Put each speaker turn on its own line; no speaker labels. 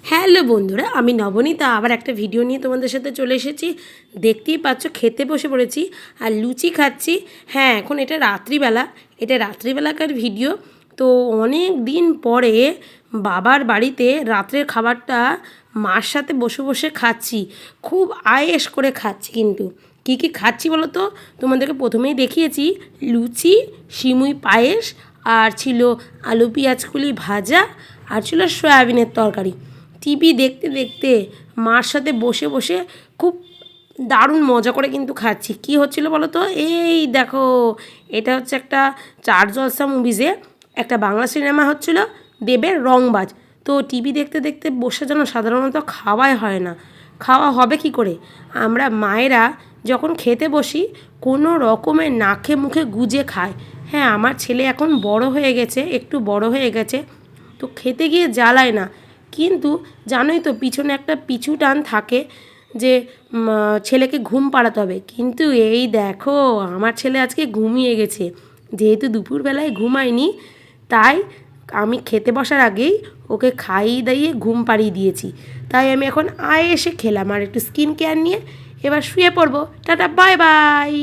Hello বন্ধুরা, আমি নবনীতা আবার একটা ভিডিও নিয়ে তোমাদের সাথে চলে এসেছি। দেখতেই পাচ্ছ খেতে বসে পড়েছি আর লুচি খাচ্ছি। হ্যাঁ, এখন এটা রাত্রিবেলাকার ভিডিও। তো অনেক দিন পরে বাবার বাড়িতে রাত্রের খাবারটা মার সাথে বসে বসে খাচ্ছি। খুব আয়েশ করে খাচ্ছি। কিন্তু কী কী খাচ্ছি বলো তো? তোমাদেরকে প্রথমেই দেখিয়েছি লুচি, সিমুই পায়েস, আর ছিল আলু পেঁয়াজ কুলি ভাজা, আর ছিল সয়াবিনের তরকারি। টিভি দেখতে দেখতে মার সাথে বসে বসে খুব দারুণ মজা করে কিন্তু খাচ্ছি। কী হচ্ছিল বলো তো? এই দেখো, এটা হচ্ছে একটা চার জলসা মুভিজে একটা বাংলা সিনেমা হচ্ছিল, দেবের রংবাজ। তো টিভি দেখতে দেখতে বসে যেন সাধারণত খাওয়াই হয় না। খাওয়া হবে কি করে? আমরা মায়েরা যখন খেতে বসি কোনো রকমের নাকে মুখে গুজে খায়। হ্যাঁ, আমার ছেলে এখন বড় হয়ে গেছে, একটু বড় হয়ে গেছে, তো খেতে গিয়ে জ্বালায় না। কিন্তু জানোই তো, পিছনে একটা পিছু টান থাকে যে ছেলেকে ঘুম পাড়াতে হবে। কিন্তু এই দেখো, আমার ছেলে আজকে ঘুমিয়ে গেছে। যেহেতু দুপুরবেলায় ঘুমায়নি, তাই আমি খেতে বসার আগেই ওকে খাইয়ে দাইয়ে ঘুম পাড়িয়ে দিয়েছি। তাই আমি এখন এসে খেলাম আর একটু স্কিন কেয়ার নিয়ে এবার শুয়ে পড়বো। Tata, bye bye.